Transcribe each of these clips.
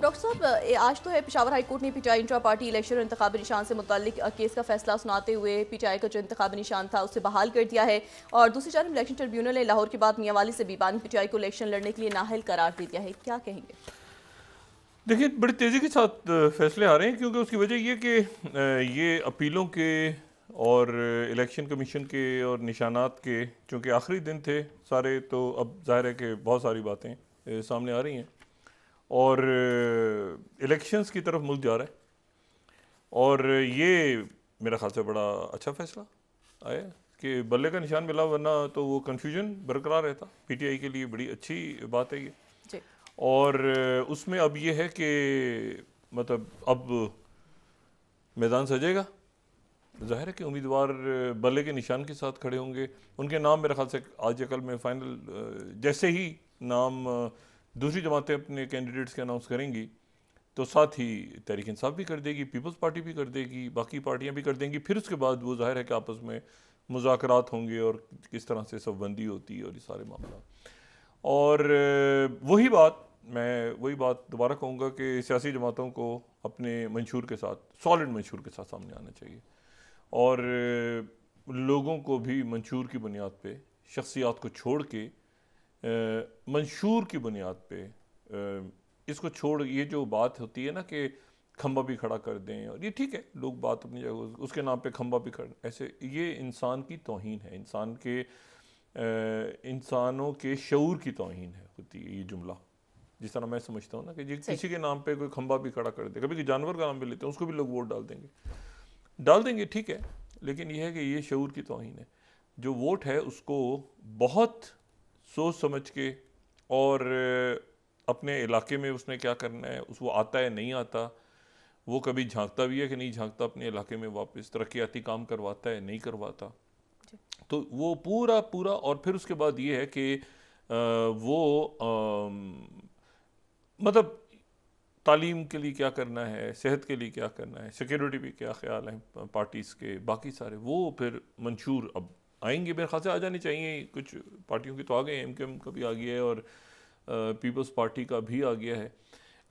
Doctor साहब, आज तो है पेशावर हाई कोर्ट ने पीटीआई इंट्रा पार्टी इलेक्शन और इंतखाबी निशान से मुताल्लिक केस का फैसला सुनाते हुए पीटीआई का जो इंतखाबी निशान था उसे बहाल कर दिया है। और दूसरी जानब इलेक्शन ट्रिब्यूनल ने लाहौर के बाद मियांवाली से बीबानी पीटीआई को इलेक्शन लड़ने के लिए नाअहल करार दे दिया है। क्या कहेंगे? देखिए, बड़ी तेज़ी के साथ फैसले आ रहे हैं, क्योंकि उसकी वजह ये कि ये अपीलों के और इलेक्शन कमीशन के और निशानात के चूँकि आखिरी दिन थे सारे, तो अब जाहिर है कि बहुत सारी बातें सामने आ रही हैं और इलेक्शंस की तरफ मुल्क जा रहा है। और ये मेरा ख्याल से बड़ा अच्छा फैसला आया कि बल्ले का निशान मिला, वरना तो वो कन्फ्यूजन बरकरार रहता। पीटीआई के लिए बड़ी अच्छी बात है ये। और उसमें अब ये है कि मतलब अब मैदान सजेगा। जाहिर है कि उम्मीदवार बल्ले के निशान के साथ खड़े होंगे। उनके नाम मेरे ख्याल से आज या कल में फाइनल, जैसे ही नाम दूसरी जमातें अपने कैंडिडेट्स के अनाउंस करेंगी तो साथ ही तहरीक इंसाफ भी कर देगी, पीपल्स पार्टी भी कर देगी, बाकी पार्टियां भी कर देंगी। फिर उसके बाद वो जाहिर है कि आपस में मुज़ाकरात होंगे और किस तरह से सबबंदी होती है और ये सारे मामला। और वही बात दोबारा कहूँगा कि सियासी जमातों को अपने मंशूर के साथ, सॉलिड मंशूर के साथ सामने आना चाहिए और लोगों को भी मंशूर की बुनियाद पे, शख्सियात को छोड़ के मंशूर की बुनियाद पे, इसको छोड़ ये जो बात होती है ना कि खंबा भी खड़ा कर दें, और ये ठीक है, लोग बात अपनी जगह उसके नाम पे खंबा भी खड़ा, ऐसे ये इंसान की तौहीन है, इंसानों के शऊर की तौहीन है होती है ये जुमला। जिस तरह मैं समझता हूँ ना कि किसी के नाम पे कोई खंबा भी खड़ा कर दे, कभी जानवर का नाम भी लेते हैं, उसको भी लोग वोट डाल देंगे, ठीक है, लेकिन यह है कि ये शऊर की तौहीन है। जो वोट है उसको बहुत सोच समझ के और अपने इलाके में उसने क्या करना है, वो आता है नहीं आता, वो कभी झांकता भी है कि नहीं झांकता अपने इलाके में, वापस तरक्याती काम करवाता है नहीं करवाता, तो वो पूरा। और फिर उसके बाद ये है कि वो मतलब तालीम के लिए क्या करना है, सेहत के लिए क्या करना है, सिक्योरिटी भी क्या ख्याल है पार्टीज़ के, बाकी सारे वो फिर मंशूर अब आएंगे, मेरे ख्याल से आ जाने चाहिए। कुछ पार्टियों की तो आ गए, एमकेएम का भी आ गया है और पीपल्स पार्टी का भी आ गया है,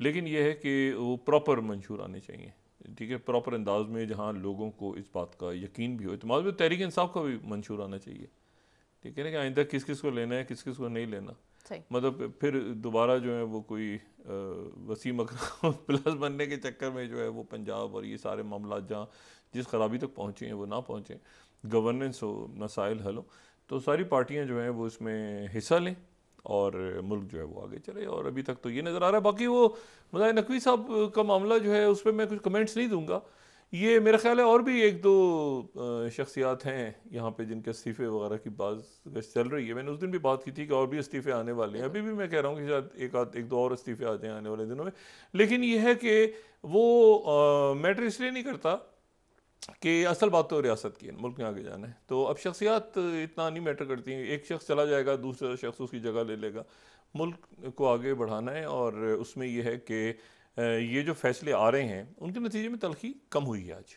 लेकिन यह है कि वो प्रॉपर मंशूर आने चाहिए, ठीक है, प्रॉपर अंदाज में, जहाँ लोगों को इस बात का यकीन भी हो। इत्मीनान में तहरीक इंसाफ का भी मंशूर आना चाहिए, ठीक है ना, कि आइंदा किस किस को लेना है, किस किस को नहीं लेना। मतलब फिर दोबारा जो है वो कोई वसीम अकरम प्लस बनने के चक्कर में जो है वो पंजाब और ये सारे मामला जहाँ जिस खराबी तक पहुँचे हैं वो ना पहुँचें, गवर्नेंस हो, मसाइल हल हो, तो सारी पार्टियां जो हैं वो इसमें हिस्सा लें और मुल्क जो है वो आगे चले। और अभी तक तो ये नज़र आ रहा है। बाकी वो मज़ाहिर नकवी साहब का मामला जो है उस पर मैं कुछ कमेंट्स नहीं दूंगा। ये मेरा ख्याल है और भी एक दो शख्सियात हैं यहाँ पे जिनके इस्तीफ़े वगैरह की बात चल रही है। मैंने उस दिन भी बात की थी कि और भी इस्तीफ़े आने वाले हैं। अभी भी मैं कह रहा हूँ कि शायद एक दो और इस्तीफ़े आ जाएँ आने वाले दिनों में। लेकिन ये है कि वो मैटर इसलिए नहीं करता कि असल बात तो रियासत की है, मुल्क में आगे जाना है, तो अब शख्सियात इतना नहीं मैटर करती हैं। एक शख्स चला जाएगा, दूसरा शख्स उसकी जगह ले लेगा, मुल्क को आगे बढ़ाना है। और उसमें यह है कि ये जो फैसले आ रहे हैं उनके नतीजे में तलखी कम हुई है। आज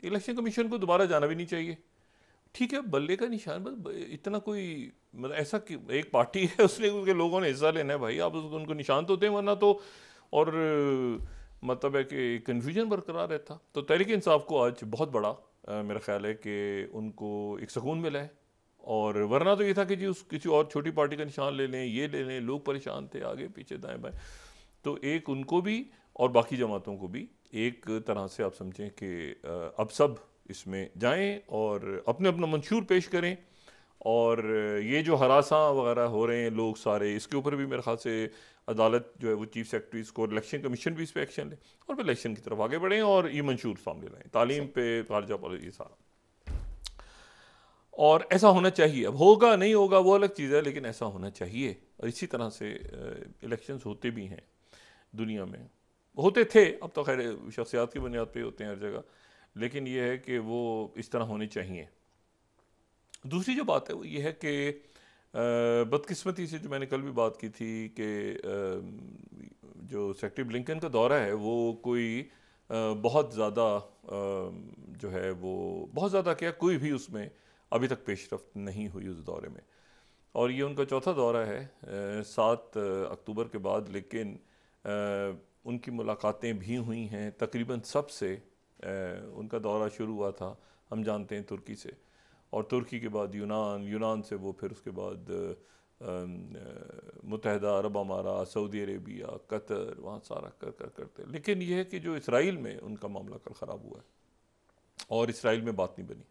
इलेक्शन कमीशन को दोबारा जाना भी नहीं चाहिए, ठीक है, बल्ले का निशान, बस इतना कोई मतलब ऐसा कि एक पार्टी है उसने उनके लोगों ने हिस्सा लेना है, भाई आप उनको निशान तो दें, वरना तो और मतलब है कि कन्फ्यूजन बरकरार रहता। तो तहरीक इंसाफ को आज बहुत बड़ा मेरा ख्याल है कि उनको एक सुकून मिला है। और वरना तो ये था कि जी उस किसी और छोटी पार्टी का निशान ले लें, ये ले लें, लोग परेशान थे आगे पीछे दाएं बाएं। तो एक उनको भी और बाकी जमातों को भी एक तरह से आप समझें कि अब सब इसमें जाएं और अपने अपना मंशूर पेश करें। और ये जो हरासा वगैरह हो रहे हैं लोग सारे, इसके ऊपर भी मेरे ख्याल से अदालत जो है वो चीफ सेक्रेटरीज को, इलेक्शन कमीशन भी इस पर एक्शन ले और फिर इलेक्शन की तरफ आगे बढ़ें और ये मंशूर सामने लाएं, तालीम पे, खारजा पॉलिसी, सारा। और ऐसा होना चाहिए। अब होगा नहीं होगा वो अलग चीज़ है, लेकिन ऐसा होना चाहिए। और इसी तरह से इलेक्शंस होते भी हैं दुनिया में, होते थे, अब तो खैर शख्सियात की बुनियाद पे होते हैं हर जगह, लेकिन ये है कि वो इस तरह होने चाहिए। दूसरी जो बात है वो ये है कि बदकिस्मती से, जो मैंने कल भी बात की थी कि जो सेक्रेटरी ब्लिंकन का दौरा है वो कोई बहुत ज़्यादा जो है वो बहुत ज़्यादा क्या, कोई भी उसमें अभी तक पेशरफ्त नहीं हुई उस दौरे में। और ये उनका चौथा दौरा है 7 अक्टूबर के बाद। लेकिन उनकी मुलाकातें भी हुई हैं तकरीबन सबसे। उनका दौरा शुरू हुआ था हम जानते हैं तुर्की से, और तुर्की के बाद यूनान से वो फिर उसके बाद मुत्तहदा अरब अमारात, सऊदी अरेबिया, कतर, वहाँ सारा कर करते। लेकिन यह है कि जो इसराइल में उनका मामला कल ख़राब हुआ है और इसराइल में बात नहीं बनी,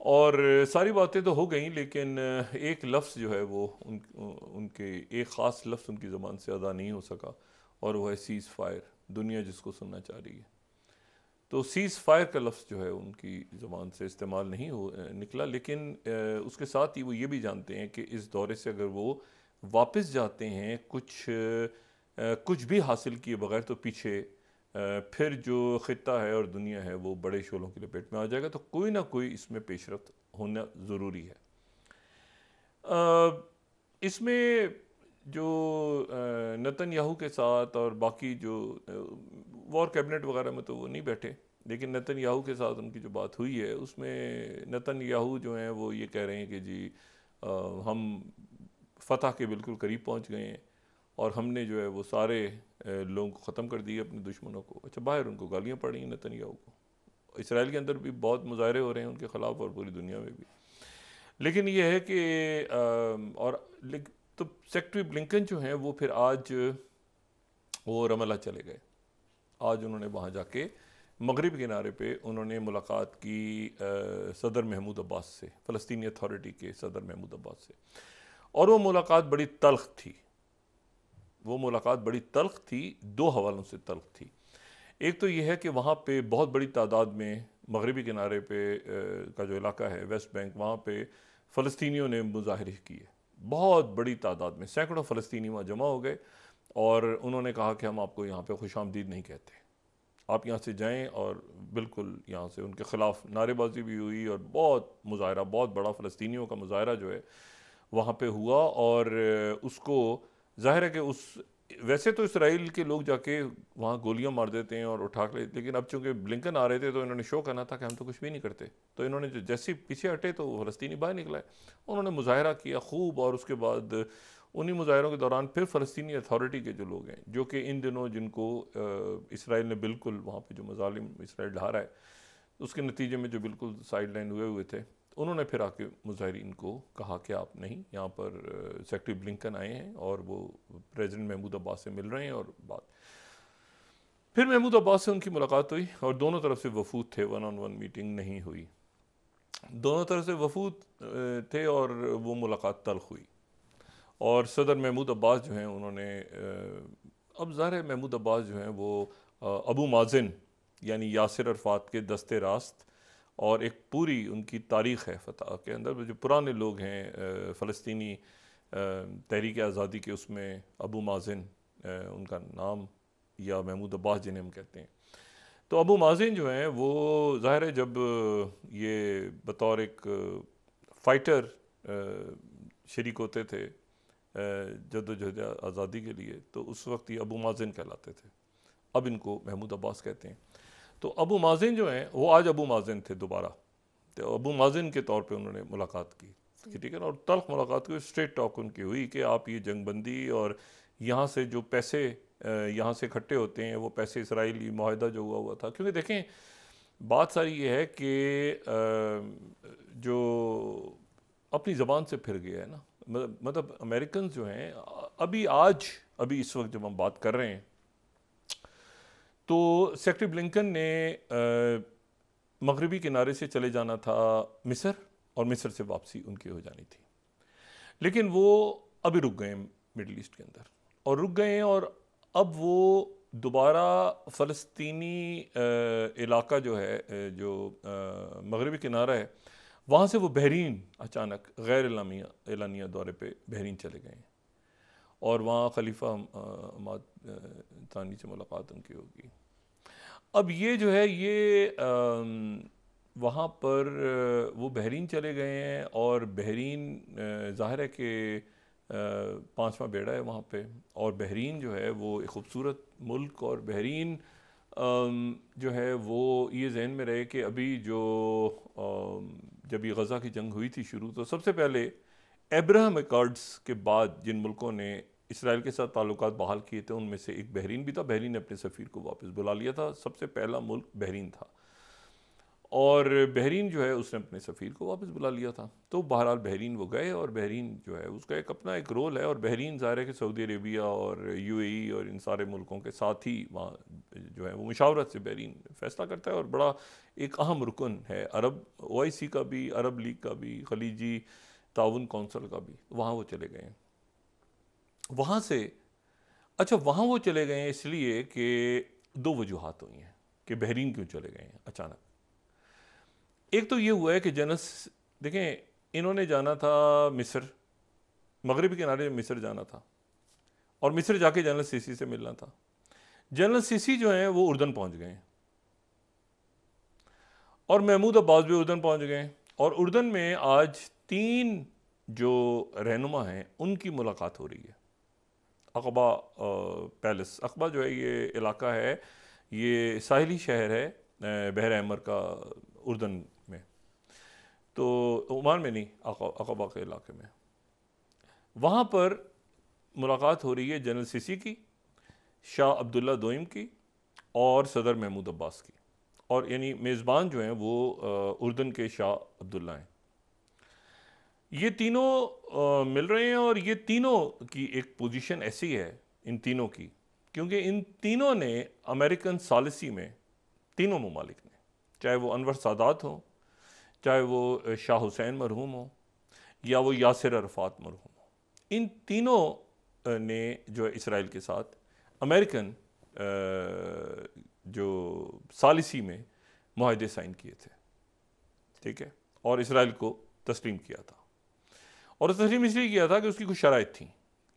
और सारी बातें तो हो गई, लेकिन एक लफ्ज़ जो है वो उनके एक ख़ास लफ्ज़ उनकी ज़बान से अदा नहीं हो सका, और वह है सीज़ फायर। दुनिया जिसको सुनना चाह रही है, तो सीज़ फायर का लफ्ज़ जो है उनकी ज़बान से इस्तेमाल नहीं निकला। लेकिन उसके साथ ही वो ये भी जानते हैं कि इस दौरे से अगर वो वापस जाते हैं कुछ भी हासिल किए बगैर, तो पीछे फिर जो ख़ित्ता है और दुनिया है वो बड़े शोलों की लपेट में आ जाएगा। तो कोई ना कोई इसमें पेशरफ्त होना ज़रूरी है। इसमें जो नेतन्याहू के साथ और बाकी जो वॉर कैबिनेट वगैरह में तो वो नहीं बैठे, लेकिन नेतन्याहू के साथ उनकी जो बात हुई है उसमें नेतन्याहू जो हैं वो ये कह रहे हैं कि जी हम फ़तह के बिल्कुल करीब पहुंच गए हैं और हमने जो है वो सारे लोगों को ख़त्म कर दिए, अपने दुश्मनों को। अच्छा, बाहर उनको गालियाँ पड़ रही हैं नेतन्याहू को, इसराइल के अंदर भी बहुत मुजाहरे हो रहे हैं उनके ख़िलाफ़ और पूरी दुनिया में भी। लेकिन ये है कि तो सेक्रेटरी ब्लिंकन जो हैं वो फिर आज वो रमल्ला चले गए। आज उन्होंने वहाँ जाके मगरिब किनारे पे उन्होंने मुलाकात की सदर महमूद अब्बास से, फ़लस्तीनी अथॉरिटी के सदर महमूद अब्बास से, और वो मुलाकात बड़ी तल्ख़ थी। वो मुलाकात बड़ी तल्ख़ थी, दो हवालों से तल्ख़ थी। एक तो ये है कि वहाँ पे बहुत बड़ी तादाद में मगरिबी किनारे पे का जो इलाका है वेस्ट बैंक, वहाँ पे फ़लस्तीनियों ने मुजाहरे किए, बहुत बड़ी तादाद में सैकड़ों फ़लस्तीनी वहाँ जमा हो गए, और उन्होंने कहा कि हम आपको यहाँ पे खुशामदीद नहीं कहते, आप यहाँ से जाएं। और बिल्कुल यहाँ से उनके ख़िलाफ़ नारेबाजी भी हुई और बहुत मुजाहरा, बहुत बड़ा फ़लस्तीनियों का मुजाहरा जो है वहाँ पे हुआ। और उसको ज़ाहिर है कि वैसे तो इसराइल के लोग जाके वहाँ गोलियां मार देते हैं और उठा के, लेकिन अब चूंकि ब्लिंकन आ रहे थे तो इन्होंने शो करना था कि हम तो कुछ भी नहीं करते, तो इन्होंने जो जैसे पीछे हटे तो फ़लस्तीनी बाहर निकला है, उन्होंने मुजाहरा किया खूब। और उसके बाद उन्हीं मुजाहरों के दौरान फिर फ़लस्तीनी अथॉरिटी के जो लोग हैं, जो कि इन दिनों जिनको इसराइल ने बिल्कुल वहाँ पर जो मज़ालिम इसराइल ढा रहा है उसके नतीजे में जो बिल्कुल साइड लाइन हुए थे, उन्होंने फिर आके मुजाहिरीन को कहा कि आप नहीं, यहाँ पर सेक्रेटरी ब्लिंकन आए हैं और वो प्रेसिडेंट महमूद अब्बास से मिल रहे हैं। और फिर महमूद अब्बास से उनकी मुलाकात हुई और दोनों तरफ से वफूद थे, 1-on-1 मीटिंग नहीं हुई, दोनों तरफ से वफूद थे और वो मुलाकात तल्ख़ हुई। और सदर महमूद अब्बास जो हैं उन्होंने अब ज़ाहिर है महमूद अब्बास जो हैं वो अबू माज़िन यानी यासिर अरफ़ात के दस्ते रास्त, और एक पूरी उनकी तारीख़ है फ़तह के अंदर। जो पुराने लोग हैं फ़लस्तीनी तहरीक आज़ादी के, उसमें अबू माज़िन उनका नाम, या महमूद अब्बास जिन्हें हम कहते हैं। तो अबू माज़िन जो हैं वो ज़ाहिर है जब ये बतौर एक फ़ाइटर शरीक होते थे जद्दोजहद आज़ादी के लिए, तो उस वक्त ये अबू माज़िन कहलाते थे, अब इनको महमूद अब्बास कहते हैं। तो अबू माज़िन जो हैं वो आज अबू माज़िन थे दोबारा, तो अबू माज़िन के तौर पे उन्होंने मुलाकात की, ठीक है ना। और तल्ख़ मुलाकात की, स्ट्रेट टॉक उनकी हुई कि आप ये जंगबंदी और यहाँ से जो पैसे यहाँ से इकट्ठे होते हैं वो पैसे इसराइली मुआहदा जो हुआ था, क्योंकि देखें बात सारी ये है कि जो अपनी ज़बान से फिर गया है ना, मतलब अमेरिकन जो हैं अभी इस वक्त जब हम बात कर रहे हैं, तो सेक्रेटरी ब्लिंकन ने मगरिबी किनारे से चले जाना था मिस्र, और मिस्र से वापसी उनकी हो जानी थी, लेकिन वो अभी रुक गए मिडल ईस्ट के अंदर, और रुक गए हैं। और अब वो दोबारा फ़लस्तीनी इलाका जो है, जो मगरिबी किनारा है, वहाँ से वो बहरीन अचानक गैर एलानिया दौरे पे बहरीन चले गए हैं, और वहाँ खलीफा हमाद थानी से मुलाकात उनकी होगी। अब ये जो है ये वहाँ पर वो बहरीन चले गए हैं, और बहरीन ज़ाहिर है कि 5वां बेड़ा है वहाँ पे, और बहरीन जो है वो एक ख़ूबसूरत मुल्क, और बहरीन जो है वो ये जहन में रहे कि अभी जो जब ये गज़ा की जंग हुई थी शुरू, तो सबसे पहले अब्राहम अकॉर्ड्स के बाद जिन मुल्कों ने इसराइल के साथ ताल्लुकात बहाल किए थे, उनमें से एक बहरीन भी था। बहरीन ने अपने सफ़ीर को वापस बुला लिया था, सबसे पहला मुल्क बहरीन था, और बहरीन जो है उसने अपने सफ़ीर को वापस बुला लिया था। तो बहरहाल बहरीन वो गए, और बहरीन जो है उसका एक अपना एक रोल है, और बहरीन ज़ाहिर है कि सऊदी अरेबिया और यूएई और इन सारे मुल्कों के साथ ही वहाँ जो है वो मुशावरत से बहरीन फ़ैसला करता है, और बड़ा एक अहम रुकन है अरब ओआईसी का भी, अरब लीग का भी, खलीजी ताउन कौंसिल का भी। वहाँ वो चले गए हैं। वहाँ से अच्छा, वहाँ वो चले गए हैं इसलिए कि दो वजूहात हुई हैं कि बहरीन क्यों चले गए हैं अचानक। एक तो ये हुआ है कि देखें, इन्होंने जाना था मिस्र, मगरबी किनारे मिस्र जाना था, और मिस्र जाके जनरल सीसी से मिलना था। जनरल सीसी जो हैं वो उर्दन पहुंच गए हैं, और महमूद अब्बास भी उर्दन पहुंच गए हैं, और उर्दन में आज 3 जो रहनुमा हैं उनकी मुलाकात हो रही है अक़बा पैलेस। अक़बा जो है ये इलाका है, ये साहिली शहर है बहर अहमर का, उर्दन में, तो ओमान में नहीं, अक़बा के इलाके में। वहाँ पर मुलाकात हो रही है जनरल सीसी की, शाह अब्दुल्ला दोइम की, और सदर महमूद अब्बास की, और यानी मेज़बान जो हैं वो उर्दन के शाह अब्दुल्ला हैं। ये तीनों मिल रहे हैं, और ये तीनों की एक पोजीशन ऐसी है इन तीनों की, क्योंकि इन तीनों ने अमेरिकन सॉलिसी में, तीनों ममालिक ने, चाहे वो अनवर सादात हो, चाहे वो शाह हुसैन मरहूम हो, या वो यासिर अरफात मरहूम हो, इन तीनों ने जो है इसराइल के साथ अमेरिकन जो सॉलिसी में मुआहदे साइन किए थे, ठीक है, और इसराइल को तस्लीम किया था। और तस्लीम इसलिए किया था कि उसकी कुछ शराइत थी,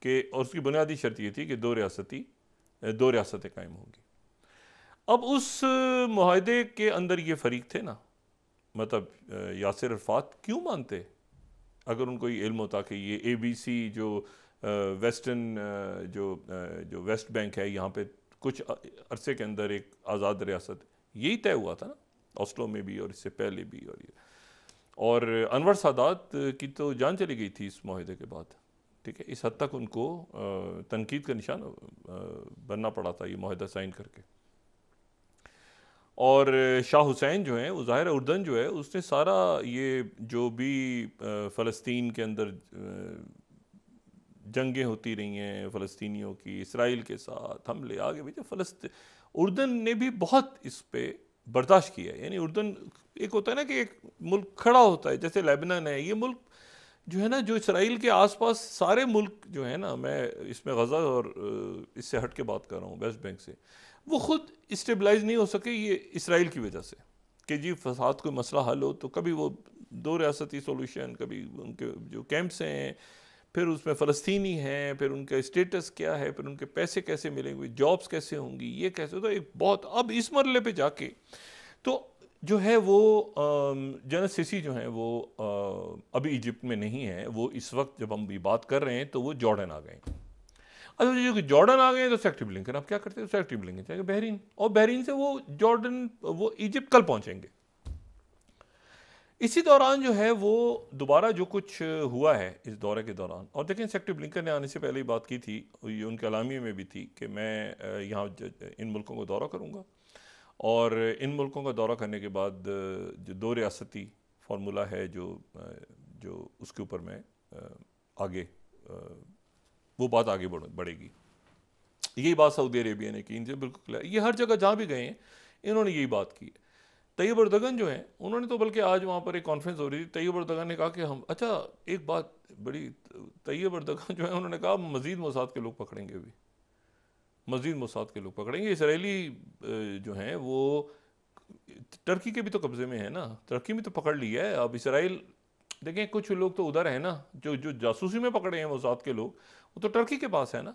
कि और उसकी बुनियादी शर्त ये थी कि दो रियासतें कायम होंगी। अब उस मुआहदे के अंदर ये फरीक थे ना, मतलब यासिर अरफात क्यों मानते अगर उनको ये इल्म होता कि ये ABC जो वेस्टर्न जो वेस्ट बैंक है, यहाँ पे कुछ अरसे के अंदर एक आज़ाद रियासत, यही तय हुआ था ना ऑस्लो में भी और इससे पहले भी, और अनवर सादात की तो जान चली गई थी इस मुआहदे के बाद, ठीक है। इस हद तक उनको तनकीद का निशान बनना पड़ा था ये मुआहदा साइन करके। और शाह हुसैन जो हैं वो ज़ाहिर उर्दन जो है उसने सारा ये जो भी फ़लस्तीन के अंदर जंगें होती रही हैं फ़लस्तीनियों की, इसराइल के साथ हमले आगे पीछे, उर्दन ने भी बहुत इस पे बर्दाश्त किया है। यानी उर्दन एक होता है ना कि एक मुल्क खड़ा होता है, जैसे लेबनान है, ये मुल्क जो है ना, जो इसराइल के आसपास सारे मुल्क जो है ना, मैं इसमें गज़ा और इससे हट के बात कर रहा हूँ, वेस्ट बैंक से, वो ख़ुद स्टेबलाइज नहीं हो सके ये इसराइल की वजह से, कि जी फसाद कोई मसला हल हो तो कभी वो दो रियासती सोल्यूशन, कभी उनके जो कैंप्स हैं, फिर उसमें फ़लस्तीनी हैं, फिर उनका स्टेटस क्या है, फिर उनके पैसे कैसे मिलेंगे, जॉब्स कैसे होंगी, ये कैसे, तो एक बहुत, अब इस मरले पे जाके तो जो है वो जनरल सीसी जो हैं वो अभी इजिप्ट में नहीं है, वो इस वक्त जब हम भी बात कर रहे हैं तो वो जॉर्डन आ गए। अच्छा, जो जॉर्डन आ गए तो सेक्रेटरी ब्लिंकन अब क्या करते हैं, सेक्रेटरी ब्लिंकन जाएंगे बहरीन, और बहरीन से वो जॉर्डन, वो इजिप्ट कल पहुंचेंगे। इसी दौरान जो है वो दोबारा जो कुछ हुआ है इस दौरे के दौरान, और देखें सेक्रेटरी ब्लिंकन ने आने से पहले ही बात की थी, ये उनके अलामी में भी थी कि मैं यहाँ इन मुल्कों को दौरा करूँगा, और इन मुल्कों का दौरा करने के बाद जो दो रियासती फार्मूला है जो उसके ऊपर मैं आगे वो बात आगे बढ़ेगी। यही बात सऊदी अरेबिया ने की, इनसे बिल्कुल क्लियर, ये हर जगह जहाँ भी गए हैं इन्होंने यही बात की है। तैयब अर्दगन जो हैं उन्होंने तो, बल्कि आज वहाँ पर एक कॉन्फ्रेंस हो रही थी, तैयब अर्दगन ने कहा कि हम, अच्छा एक बात बड़ी, तैयब अर्दगन जो है उन्होंने कहा मज़ीद मोसाद के लोग पकड़ेंगे, अभी मज़ीद मोसाद के लोग पकड़ेंगे। इसराइली जो हैं वो टर्की के भी तो कब्ज़े में है ना, टर्की में तो पकड़ लिया है। अब इसराइल देखें, कुछ लोग तो उधर है ना, जो जासूसी में पकड़े हैं मोसाद के लोग, वो तो टर्की के पास है ना,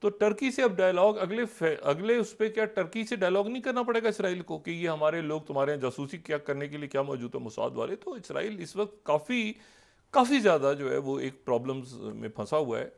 तो टर्की से अब डायलॉग अगले उस पर, क्या टर्की से डायलॉग नहीं करना पड़ेगा इसराइल को कि ये हमारे लोग तुम्हारे यहाँ जासूसी क्या करने के लिए क्या मौजूद है मोसाद वाले। तो इसराइल इस वक्त काफ़ी ज़्यादा जो है वो एक प्रॉब्लम्स में फंसा हुआ है।